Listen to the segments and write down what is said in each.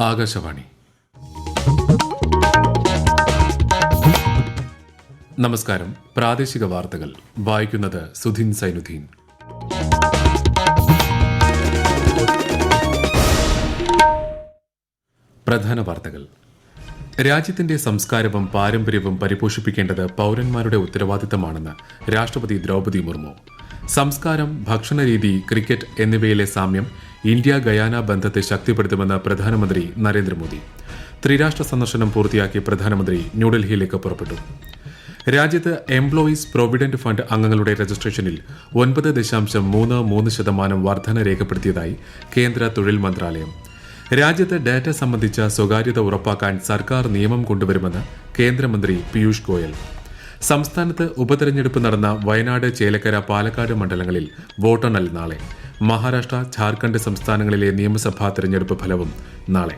ആകാശവാണി. നമസ്കാരം. പ്രാദേശിക വാർത്തകൾ വായിക്കുന്നത് സുധിൻ സൈനുദ്ദീൻ. പ്രധാന വാർത്തകൾ. രാജ്യത്തിന്റെ സംസ്കാരവും പാരമ്പര്യവും പരിപോഷിപ്പിക്കേണ്ടത് പൌരന്മാരുടെ ഉത്തരവാദിത്തമാണെന്ന് രാഷ്ട്രപതി ദ്രൗപദി മുർമു. സംസ്കാരം, ഭക്ഷണരീതി, ക്രിക്കറ്റ് എന്നിവയിലെ സാമ്യം ഇന്ത്യ ഗയാന ബന്ധത്തെ ശക്തിപ്പെടുത്തുമെന്ന് പ്രധാനമന്ത്രി നരേന്ദ്രമോദി. ത്രിരാഷ്ട്ര സന്ദർശനം പൂർത്തിയാക്കി പ്രധാനമന്ത്രി ന്യൂഡൽഹിയിലേക്ക് പുറപ്പെട്ടു. രാജ്യത്ത് എംപ്ലോയീസ് പ്രൊവിഡന്റ് ഫണ്ട് അംഗങ്ങളുടെ രജിസ്ട്രേഷനിൽ 9.33% വർധന രേഖപ്പെടുത്തിയതായി കേന്ദ്ര തൊഴിൽ മന്ത്രാലയം. രാജ്യത്ത് ഡാറ്റ സംബന്ധിച്ച സ്വകാര്യത ഉറപ്പാക്കാൻ സർക്കാർ നിയമം കൊണ്ടുവരുമെന്ന് കേന്ദ്രമന്ത്രി പീയൂഷ് ഗോയൽ. സംസ്ഥാനത്ത് ഉപതെരഞ്ഞെടുപ്പ് നടന്ന വയനാട്, ചേലക്കര, പാലക്കാട് മണ്ഡലങ്ങളിൽ വോട്ടെണ്ണൽ നാളെ. മഹാരാഷ്ട്ര, ഝാർഖണ്ഡ് സംസ്ഥാനങ്ങളിലെ നിയമസഭാ തെരഞ്ഞെടുപ്പ് ഫലവും നാളെ.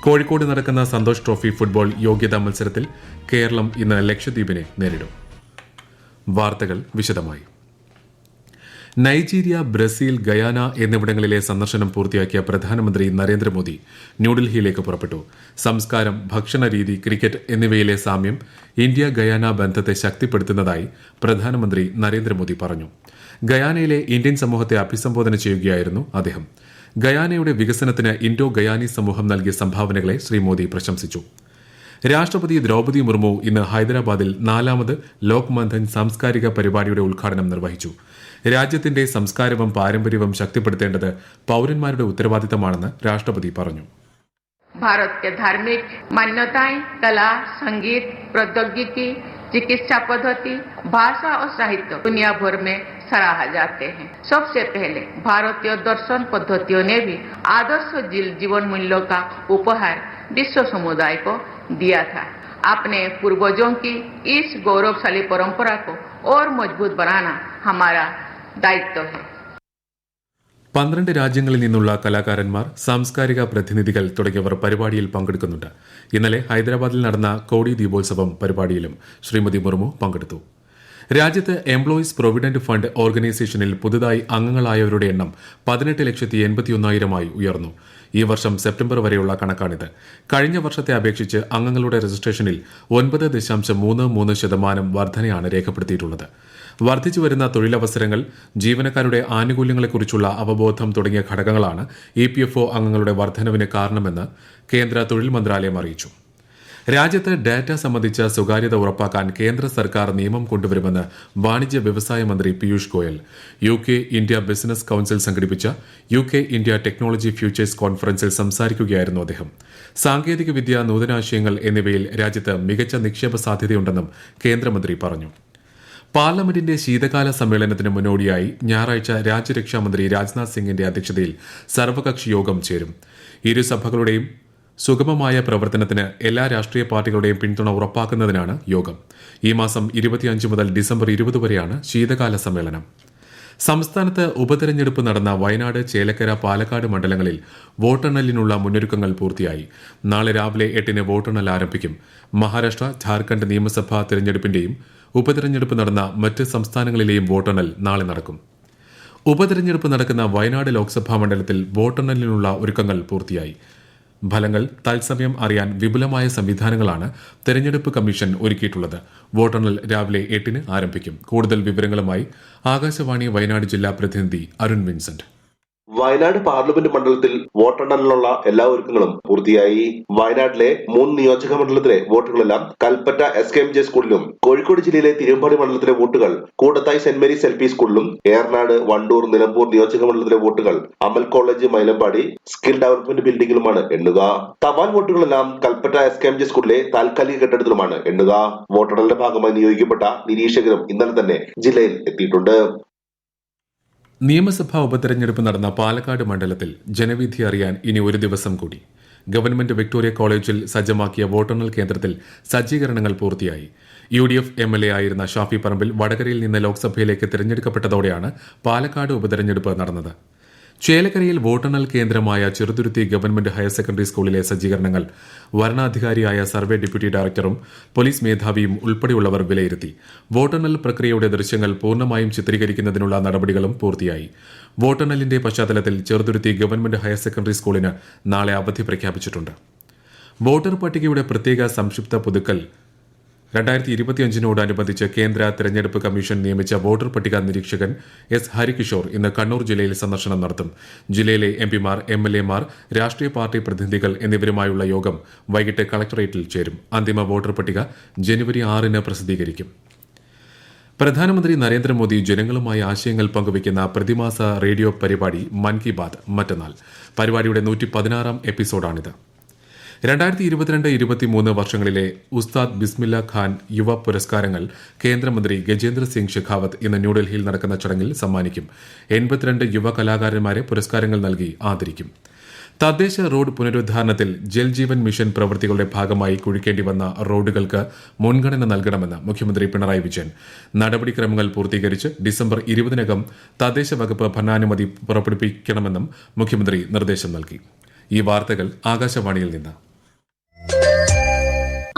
കോഴിക്കോട് നടക്കുന്ന സന്തോഷ് ട്രോഫി ഫുട്ബോൾ യോഗ്യതാ മത്സരത്തിൽ കേരളം ഇന്ന് ലക്ഷദ്വീപിനെ നേരിടും. വാർത്തകൾ വിശദമായി. നൈജീരിയ, ബ്രസീൽ, ഗയാന എന്നിവിടങ്ങളിലെ സന്ദർശനം പൂർത്തിയാക്കിയ പ്രധാനമന്ത്രി നരേന്ദ്രമോദി ന്യൂഡൽഹിയിലേക്ക് പുറപ്പെട്ടു. സംസ്കാരം, ഭക്ഷണരീതി, ക്രിക്കറ്റ് എന്നിവയിലെ സാമ്യം ഇന്ത്യ ഗയാന ബന്ധത്തെ ശക്തിപ്പെടുത്തുന്നതായി പ്രധാനമന്ത്രി നരേന്ദ്രമോദി പറഞ്ഞു. ഗയാനയിലെ ഇന്ത്യൻ സമൂഹത്തെ അഭിസംബോധന ചെയ്യുകയായിരുന്നു അദ്ദേഹം. ഗയാനയുടെ വികസനത്തിന് ഇൻഡോ ഗയാനി സമൂഹം നൽകിയ സംഭാവനകളെ ശ്രീ മോദി പ്രശംസിച്ചു. രാഷ്ട്രപതി ദ്രൗപദി മുർമു ഇന്ന് ഹൈദരാബാദിൽ 4ാമത് ലോക്മന്ധൻ സാംസ്കാരിക പരിപാടിയുടെ ഉദ്ഘാടനം നിർവഹിച്ചു. രാജ്യത്തിന്റെ സംസ്കാരവും പാരമ്പര്യവും ശക്തിപ്പെടുത്തേണ്ടത് പൌരന്മാരുടെ ഉത്തരവാദിത്തമാണെന്ന് രാഷ്ട്രപതി പറഞ്ഞു. भारत के धार्मिक मान्यताएं, कला, संगीत, प्रौद्योगिकी, चिकित्सा पद्धति, भाषा और साहित्य दुनिया भर में सराहा जाते हैं. सबसे पहले भारतीय दर्शन पद्धतियों ने भी आदर्श जीवन मूल्यों का उपहार विश्व समुदाय को दिया था. अपने पूर्वजों की इस गौरवशाली परंपरा को और मजबूत बनाना हमारा दायित्व है. 12 രാജ്യങ്ങളിൽ നിന്നുള്ള കലാകാരന്മാർ, സാംസ്കാരിക പ്രതിനിധികൾ തുടങ്ങിയവർ പരിപാടിയിൽ പങ്കെടുക്കുന്നുണ്ട്. ഇന്നലെ ഹൈദരാബാദിൽ നടന്ന കോടി ദീപോത്സവം പരിപാടിയിലും ശ്രീമതി മുർമു പങ്കെടുത്തു. രാജ്യത്ത് എംപ്ലോയീസ് പ്രൊവിഡന്റ് ഫണ്ട് ഓർഗനൈസേഷനിൽ പുതുതായി അംഗങ്ങളായവരുടെ എണ്ണം 18,81,000 ഉയർന്നു. ഈ വർഷം സെപ്റ്റംബർ വരെയുള്ള കണക്കാണിത്. കഴിഞ്ഞ വർഷത്തെ അപേക്ഷിച്ച് അംഗങ്ങളുടെ രജിസ്ട്രേഷനിൽ 9.33% വർധനയാണ് രേഖപ്പെടുത്തിയിട്ടുള്ളത്. വർദ്ധിച്ചുവരുന്ന തൊഴിലവസരങ്ങൾ, ജീവനക്കാരുടെ ആനുകൂല്യങ്ങളെക്കുറിച്ചുള്ള അവബോധം തുടങ്ങിയ ഘടകങ്ങളാണ് EPFO അംഗങ്ങളുടെ വർധനവിന് കാരണമെന്ന് കേന്ദ്ര തൊഴിൽ മന്ത്രാലയം അറിയിച്ചു. രാജ്യത്ത് ഡാറ്റ സംബന്ധിച്ച സ്വകാര്യത ഉറപ്പാക്കാൻ കേന്ദ്ര സർക്കാർ നിയമം കൊണ്ടുവരുമെന്ന് വാണിജ്യ വ്യവസായ മന്ത്രി Piyush Goyal. UK India business council സംഘടിപ്പിച്ച UK ഇന്ത്യ ടെക്നോളജി ഫ്യൂച്ചേഴ്സ് കോൺഫറൻസിൽ സംസാരിക്കുകയായിരുന്നു അദ്ദേഹം. സാങ്കേതികവിദ്യ, നൂതനാശയങ്ങൾ എന്നിവയിൽ രാജ്യത്ത് മികച്ച നിക്ഷേപ സാധ്യതയുണ്ടെന്നും കേന്ദ്രമന്ത്രി പറഞ്ഞു. പാർലമെന്റിന്റെ ശീതകാല സമ്മേളനത്തിന് മുന്നോടിയായി ഞായറാഴ്ച രാജ്യരക്ഷാമന്ത്രി രാജ്നാഥ് സിംഗിന്റെ അധ്യക്ഷതയിൽ സർവകക്ഷി യോഗം ചേരും. ഇരുസഭകളുടെയും സുഗമമായ പ്രവർത്തനത്തിന് എല്ലാ രാഷ്ട്രീയ പാർട്ടികളുടെയും പിന്തുണ ഉറപ്പാക്കുന്നതിനാണ് യോഗം. ഈ മാസം 25 മുതൽ ഡിസംബർ 20 വരെയാണ് ശീതകാല സമ്മേളനം. സംസ്ഥാനത്ത് ഉപതെരഞ്ഞെടുപ്പ് നടന്ന വയനാട്, ചേലക്കര, പാലക്കാട് മണ്ഡലങ്ങളിൽ വോട്ടെണ്ണലിനുള്ള മുന്നൊരുക്കങ്ങൾ പൂർത്തിയായി. നാളെ രാവിലെ 8-ന് വോട്ടെണ്ണൽ ആരംഭിക്കും. മഹാരാഷ്ട്ര, ഝാർഖണ്ഡ് നിയമസഭാ തെരഞ്ഞെടുപ്പിന്റെയും ഉപതെരഞ്ഞെടുപ്പ് നടന്ന മറ്റ് സംസ്ഥാനങ്ങളിലെയും വോട്ടെണ്ണൽ നാളെ നടക്കും. ഉപതെരഞ്ഞെടുപ്പ് നടക്കുന്ന വയനാട് ലോക്സഭാ മണ്ഡലത്തിൽ വോട്ടെണ്ണലിനുള്ള ഒരുക്കങ്ങൾ പൂർത്തിയായി. ഫലങ്ങൾ തത്സമയം അറിയാൻ വിപുലമായ സംവിധാനങ്ങളാണ് തെരഞ്ഞെടുപ്പ് കമ്മീഷൻ ഒരുക്കിയിട്ടുള്ളത്. വോട്ടെണ്ണൽ രാവിലെ 8-ന് ആരംഭിക്കും. കൂടുതൽ വിവരങ്ങളുമായി ആകാശവാണി വയനാട് ജില്ലാ പ്രതിനിധി അരുൺ വിൻസെന്റ്. വയനാട് പാർലമെന്റ് മണ്ഡലത്തിൽ വോട്ടെണ്ണലിനുള്ള എല്ലാ ഒരുക്കങ്ങളും പൂർത്തിയായി. വയനാട്ടിലെ 3 നിയോജക മണ്ഡലത്തിലെ വോട്ടുകളെല്ലാം കൽപ്പറ്റ SKMJ സ്കൂളിലും, കോഴിക്കോട് ജില്ലയിലെ തിരുവമ്പാടി മണ്ഡലത്തിലെ വോട്ടുകൾ കൂടത്തായി സെന്റ് മേരീസ് LP സ്കൂളിലും, ഏറനാട്, വണ്ടൂർ, നിലമ്പൂർ നിയോജക മണ്ഡലത്തിലെ വോട്ടുകൾ അമൽ കോളേജ്, മൈലമ്പാടി സ്കിൽ ഡെവലപ്മെന്റ് ബിൽഡിംഗിലുമാണ് എണ്ണുക. തപാൽ വോട്ടുകളെല്ലാം കൽപ്പറ്റ SKMJ സ്കൂളിലെ താൽക്കാലിക കെട്ടിടത്തിലുമാണ് എണ്ണുക. വോട്ടെണ്ണലിന്റെ ഭാഗമായി നിയോഗിക്കപ്പെട്ട നിരീക്ഷകരും ഇന്നലെ തന്നെ ജില്ലയിൽ എത്തിയിട്ടുണ്ട്. നിയമസഭാ ഉപതെരഞ്ഞെടുപ്പ് നടന്ന പാലക്കാട് മണ്ഡലത്തിൽ ജനവിധി അറിയാൻ ഇനി ഒരു ദിവസം കൂടി. ഗവൺമെന്റ് വിക്ടോറിയ കോളേജിൽ സജ്ജമാക്കിയ വോട്ടെണ്ണൽ കേന്ദ്രത്തിൽ സജ്ജീകരണങ്ങൾ പൂർത്തിയായി. UDF MLA ആയിരുന്ന ഷാഫി പറമ്പിൽ വടകരയിൽ നിന്ന് ലോക്സഭയിലേക്ക് തിരഞ്ഞെടുക്കപ്പെട്ടതോടെയാണ് പാലക്കാട് ഉപതെരഞ്ഞെടുപ്പ് നടന്നത്. ചേലക്കരയിൽ വോട്ടെണ്ണൽ കേന്ദ്രമായ ചെറുതുരുത്തി ഗവൺമെന്റ് ഹയർ സെക്കൻഡറി സ്കൂളിലെ സജ്ജീകരണങ്ങൾ വരണാധികാരിയായ സർവേ ഡെപ്യൂട്ടി ഡയറക്ടറും പോലീസ് മേധാവിയും ഉൾപ്പെടെയുള്ളവർ വിലയിരുത്തി. വോട്ടെണ്ണൽ പ്രക്രിയയുടെ ദൃശ്യങ്ങൾ പൂർണ്ണമായും ചിത്രീകരിക്കുന്നതിനുള്ള നടപടികളും പൂർത്തിയായി. വോട്ടെണ്ണലിന്റെ പശ്ചാത്തലത്തിൽ ചെറുതുരുത്തി ഗവൺമെന്റ് ഹയർ സെക്കൻഡറി സ്കൂളിന് നാളെ അവധി പ്രഖ്യാപിച്ചിട്ടുണ്ട്. വോട്ടർ പട്ടികയുടെ പ്രത്യേക സംക്ഷിപ്ത പുതുക്കൽ 2025നോടനുബന്ധിച്ച് കേന്ദ്ര തെരഞ്ഞെടുപ്പ് കമ്മീഷൻ നിയമിച്ച വോട്ടർ പട്ടിക നിരീക്ഷകൻ എസ് ഹരികിഷോർ ഇന്ന് കണ്ണൂർ ജില്ലയിൽ സന്ദർശനം നടത്തും. ജില്ലയിലെ എംപിമാർ, എംഎൽഎമാർ, രാഷ്ട്രീയ പാർട്ടി പ്രതിനിധികൾ എന്നിവരുമായുള്ള യോഗം വൈകിട്ട് കളക്ടറേറ്റിൽ ചേരും. അന്തിമ വോട്ടർ പട്ടിക ജനുവരി 6-ന് പ്രസിദ്ധീകരിക്കും. പ്രധാനമന്ത്രി നരേന്ദ്രമോദി ജനങ്ങളുമായി ആശയങ്ങൾ പങ്കുവയ്ക്കുന്ന പ്രതിമാസ റേഡിയോ പരിപാടി മൻ കി ബാത് മറ്റന്നാൾ. പരിപാടിയുടെ 116-ാം എപ്പിസോഡാണിത്. 2022-23 വർഷങ്ങളിലെ ഉസ്താദ് ബിസ്മില്ല ഖാൻ യുവ പുരസ്കാരങ്ങൾ കേന്ദ്രമന്ത്രി ഗജേന്ദ്ര സിംഗ് ഷെഖാവത്ത് ഇന്ന് ന്യൂഡൽഹിയിൽ നടക്കുന്ന ചടങ്ങിൽ സമ്മാനിക്കും. 82 യുവ കലാകാരന്മാരെ പുരസ്കാരങ്ങൾ നൽകി ആദരിക്കും. തദ്ദേശ റോഡ് പുനരുദ്ധാരണത്തിൽ ജൽജീവൻ മിഷൻ പ്രവൃത്തികളുടെ ഭാഗമായി കുഴിക്കേണ്ടി വന്ന റോഡുകൾക്ക് മുൻഗണന നൽകണമെന്ന് മുഖ്യമന്ത്രി പിണറായി വിജയൻ. നടപടിക്രമങ്ങൾ പൂർത്തീകരിച്ച് ഡിസംബർ 20-നകം തദ്ദേശ വകുപ്പ് ഭരണാനുമതി പുറപ്പെടുവിക്കണമെന്നും മുഖ്യമന്ത്രി നിർദ്ദേശം നൽകി. ഈ വാർത്തകൾ ആകാശവാണിയിൽ നിന്ന്.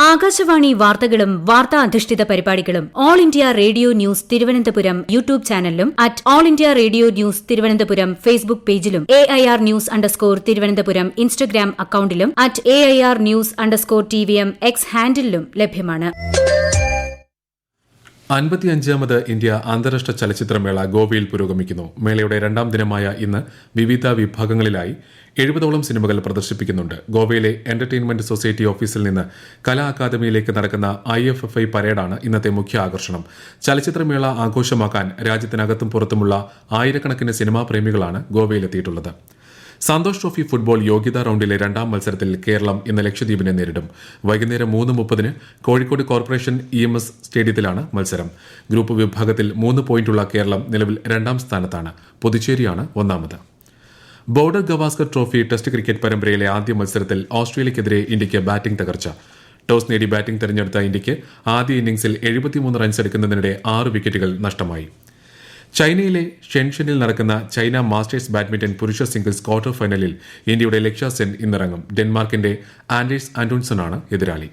ആകാശവാണി വാർത്തകളും വാർത്താ അധിഷ്ഠിത പരിപാടികളും All India Radio News Thiruvananthapuram YouTube ചാനലിലും at All India Radio News Thiruvananthapuram Facebook പേജിലും AIR ന്യൂസ് _ ഇൻസ്റ്റഗ്രാം അക്കൌണ്ടിലും at AIR news _ TVM X ഹാൻഡിലും ലഭ്യമാണ്. 55ാമത് ഇന്ത്യ അന്താരാഷ്ട്ര ചലച്ചിത്രമേള ഗോവയിൽ പുരോഗമിക്കുന്നു. മേളയുടെ 2ാം ദിനമായ ഇന്ന് വിവിധ വിഭാഗങ്ങളിലായി 70ഓളം സിനിമകൾ പ്രദർശിപ്പിക്കുന്നുണ്ട്. ഗോവയിലെ എന്റർടൈൻമെന്റ് സൊസൈറ്റി ഓഫീസിൽ നിന്ന് കലാ അക്കാദമിയിലേക്ക് നടക്കുന്ന IFFI പരേഡാണ് ഇന്നത്തെ മുഖ്യ ആകർഷണം. ചലച്ചിത്രമേള ആഘോഷമാക്കാൻ രാജ്യത്തിനകത്തും പുറത്തുമുള്ള ആയിരക്കണക്കിന് സിനിമാ പ്രേമികളാണ് ഗോവയിലെത്തിയിട്ടുള്ളത്. സന്തോഷ് ട്രോഫി ഫുട്ബോൾ യോഗ്യതാ റൌണ്ടിലെ 2ാം മത്സരത്തിൽ കേരളം ഇന്ന് ലക്ഷദ്വീപിനെ നേരിടും. വൈകുന്നേരം 3:30-ന് കോഴിക്കോട് കോർപ്പറേഷൻ EMS സ്റ്റേഡിയത്തിലാണ് മത്സരം. ഗ്രൂപ്പ് വിഭാഗത്തിൽ 3 പോയിന്റുള്ള കേരളം നിലവിൽ 2ാം സ്ഥാനത്താണ്. പുതുച്ചേരിയാണ് 1ാമത്. Border Gavaskar trophy test cricket പരമ്പരയിലെ ആദ്യ മത്സരത്തിൽ ഓസ്ട്രേലിയക്കെതിരെ ഇന്ത്യയ്ക്ക് ബാറ്റിംഗ് തകർച്ച. ടോസ് നേടി ബാറ്റിംഗ് തെരഞ്ഞെടുത്ത ഇന്ത്യയ്ക്ക് ആദ്യ ഇന്നിംഗ്സിൽ 73 റൺസ് എടുക്കുന്നതിനിടെ 6 വിക്കറ്റുകൾ നഷ്ടമായി. ചൈനയിലെ ഷെൻഷനിൽ നടക്കുന്ന ചൈന മാസ്റ്റേഴ്സ് ബാഡ്മിന്റൺ പുരുഷ സിംഗിൾസ് ക്വാർട്ടർ ഫൈനലിൽ ഇന്ത്യയുടെ ലക്ഷ്യ സെൻ ഇന്നിറങ്ങും. ഡെൻമാർക്കിന്റെ ആൻഡേഴ്സ് ആന്റോൺസണാണ് എതിരാളി.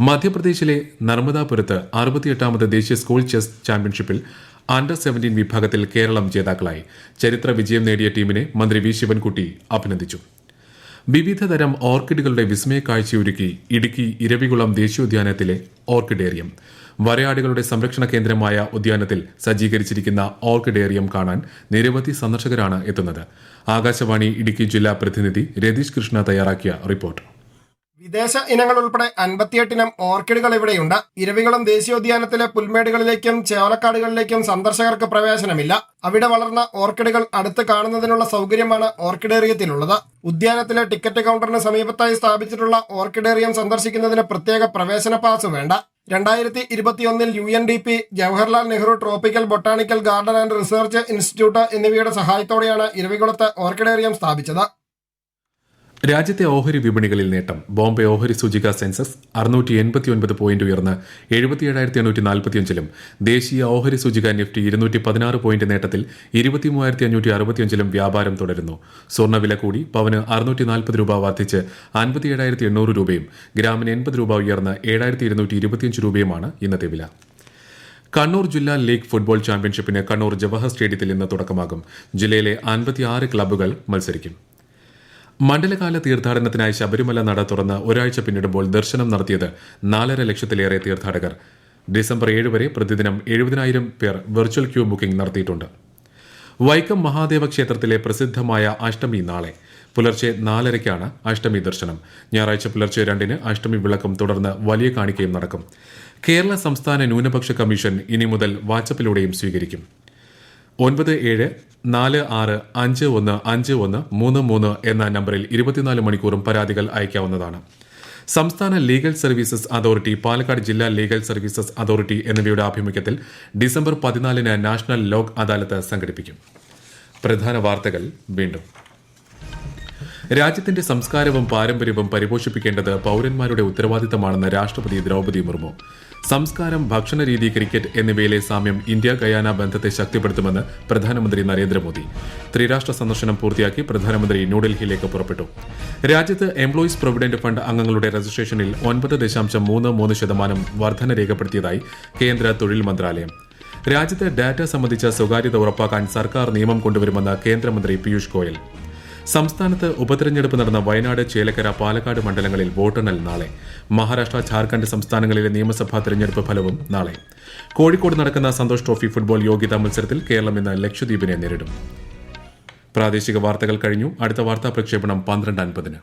മധ്യപ്രദേശിലെ നർമ്മദാപുരത്ത് 68ാമത് ദേശീയ സ്കൂൾ ചെസ് ചാമ്പ്യൻഷിപ്പിൽ അണ്ടർ 17 വിഭാഗത്തിൽ കേരളം ജേതാക്കളായി. ചരിത്ര വിജയം നേടിയ ടീമിനെ മന്ത്രി വി ശിവൻകുട്ടി അഭിനന്ദിച്ചു. വിവിധതരം ഓർക്കിഡുകളുടെ വിസ്മയ കാഴ്ചയൊരുക്കി ഇടുക്കി ഇരവികുളം ദേശീയോദ്യാനത്തിലെ ഓർക്കിഡേറിയം. വരയാടുകളുടെ സംരക്ഷണ കേന്ദ്രമായ ഉദ്യാനത്തിൽ സജ്ജീകരിച്ചിരിക്കുന്ന ഓർക്കിഡേറിയം കാണാൻ നിരവധി സന്ദർശകരാണ് എത്തുന്നത്. ആകാശവാണി ഇടുക്കി ജില്ലാ പ്രതിനിധി രതീഷ് കൃഷ്ണ തയ്യാറാക്കിയ റിപ്പോർട്ട്. വിദേശ ഇനങ്ങൾ ഉൾപ്പെടെ 58 ഇനം ഓർക്കിഡുകൾ ഇവിടെയുണ്ട്. ഇരവികുളം ദേശീയോദ്യാനത്തിലെ പുൽമേടുകളിലേക്കും ചേവലക്കാടുകളിലേക്കും സന്ദർശകർക്ക് പ്രവേശനമില്ല. അവിടെ വളർന്ന ഓർക്കിഡുകൾ അടുത്ത് കാണുന്നതിനുള്ള സൗകര്യമാണ് ഓർക്കിഡേറിയത്തിലുള്ളത്. ഉദ്യാനത്തിലെ ടിക്കറ്റ് കൗണ്ടറിന് സമീപത്തായി സ്ഥാപിച്ചിട്ടുള്ള ഓർക്കിഡേറിയം സന്ദർശിക്കുന്നതിന് പ്രത്യേക പ്രവേശന പാസ് വേണ്ട. 2021 UNDP Jawaharlal Nehru tropical botanical garden and research institute എന്നിവയുടെ സഹായത്തോടെയാണ് ഇരവികുളത്ത് ഓർക്കിഡേറിയം സ്ഥാപിച്ചത്. രാജ്യത്തെ ഓഹരി വിപണികളിൽ നേട്ടം. ബോംബെ ഓഹരി സൂചിക സെൻസസ് 689 പോയിന്റ് ഉയർന്ന് 77,845-ലും ദേശീയ ഓഹരി സൂചിക നിഫ്റ്റി 216 പോയിന്റ് നേട്ടത്തിൽ 23,565-ലും വ്യാപാരം തുടരുന്നു. സ്വർണ്ണവില കൂടി. പവന് 640 രൂപ വർദ്ധിച്ച് 57,800 രൂപയും ഗ്രാമിന് 80 രൂപ ഉയർന്ന് 7,225 രൂപയുമാണ് ഇന്നത്തെ വില. കണ്ണൂർ ജില്ലാ ലീഗ് ഫുട്ബോൾ ചാമ്പ്യൻഷിപ്പിന് കണ്ണൂർ ജവഹർ സ്റ്റേഡിയത്തിൽ ഇന്ന് തുടക്കമാകും. ജില്ലയിലെ 56 ക്ലബ്ബുകൾ മത്സരിക്കും. മണ്ഡലകാല തീർത്ഥാടനത്തിനായി ശബരിമല നട തുറന്ന് ഒരാഴ്ച പിന്നിടുമ്പോൾ ദർശനം നടത്തിയത് 4.5 ലക്ഷത്തിലേറെ തീർത്ഥാടകർ. ഡിസംബർ 7 വരെ പ്രതിദിനം 70,000 പേർ വെർച്വൽ ക്യൂ ബുക്കിംഗ് നടത്തിയിട്ടുണ്ട്. വൈക്കം മഹാദേവ ക്ഷേത്രത്തിലെ പ്രസിദ്ധമായ അഷ്ടമി നാളെ പുലർച്ചെ 4:30-ക്കാണ് അഷ്ടമി ദർശനം. ഞായറാഴ്ച പുലർച്ചെ 2-ന് അഷ്ടമി വിളക്കും തുടർന്ന് വലിയ കാണിക്കയും നടക്കും. കേരള സംസ്ഥാന ന്യൂനപക്ഷ കമ്മീഷൻ ഇനി മുതൽ വാട്സപ്പിലൂടെയും സ്വീകരിക്കും. 9746151533 എന്ന നമ്പറിൽ 24 മണിക്കൂറും പരാതികൾ അയക്കാവുന്നതാണ്. സംസ്ഥാന ലീഗൽ സർവീസസ് അതോറിറ്റി, പാലക്കാട് ജില്ലാ ലീഗൽ സർവീസസ് അതോറിറ്റി എന്നിവയുടെ ആഭിമുഖ്യത്തിൽ ഡിസംബർ 14-ന് നാഷണൽ ലോക് അദാലത്ത് സംഘടിപ്പിക്കും. പ്രധാന വാർത്തകൾ വീണ്ടും. രാജ്യത്തിന്റെ സംസ്കാരവും പാരമ്പര്യവും പരിപോഷിപ്പിക്കേണ്ടത് പൌരന്മാരുടെ ഉത്തരവാദിത്തമാണെന്ന് രാഷ്ട്രപതി ദ്രൌപദി മുർമു. സംസ്കാരം, ഭക്ഷണരീതി, ക്രിക്കറ്റ് എന്നിവയിലെ സാമ്യം ഇന്ത്യ ഗയാന ബന്ധത്തെ ശക്തിപ്പെടുത്തുമെന്ന് പ്രധാനമന്ത്രി നരേന്ദ്രമോദി. ത്രിരാഷ്ട്ര സന്ദർശനം പൂർത്തിയാക്കി പ്രധാനമന്ത്രി ന്യൂഡൽഹിയിലേക്ക് പുറപ്പെട്ടു. രാജ്യത്ത് എംപ്ലോയീസ് പ്രൊവിഡന്റ് ഫണ്ട് അംഗങ്ങളുടെ രജിസ്ട്രേഷനിൽ 9.33% വർധന രേഖപ്പെടുത്തിയതായി കേന്ദ്ര തൊഴിൽ മന്ത്രാലയം. രാജ്യത്ത് ഡാറ്റ സംബന്ധിച്ച സ്വകാര്യത ഉറപ്പാക്കാൻ സർക്കാർ നിയമം കൊണ്ടുവരുമെന്ന് കേന്ദ്രമന്ത്രി പീയൂഷ് ഗോയൽ. സംസ്ഥാനത്ത് ഉപതെരഞ്ഞെടുപ്പ് നടന്ന വയനാട്, ചേലക്കര, പാലക്കാട് മണ്ഡലങ്ങളിൽ വോട്ടെണ്ണൽ നാളെ. മഹാരാഷ്ട്ര, ഝാർഖണ്ഡ് സംസ്ഥാനങ്ങളിലെ നിയമസഭാ തെരഞ്ഞെടുപ്പ് ഫലവും നാളെ. കോഴിക്കോട് നടക്കുന്ന സന്തോഷ് ട്രോഫി ഫുട്ബോൾ യോഗ്യതാ മത്സരത്തിൽ കേരളം ഇന്ന് ലക്ഷദ്വീപിനെ നേരിടും. പ്രാദേശിക വാർത്തകൾ കഴിഞ്ഞു. അടുത്ത വാർത്താ പ്രക്ഷേപണം 12:50.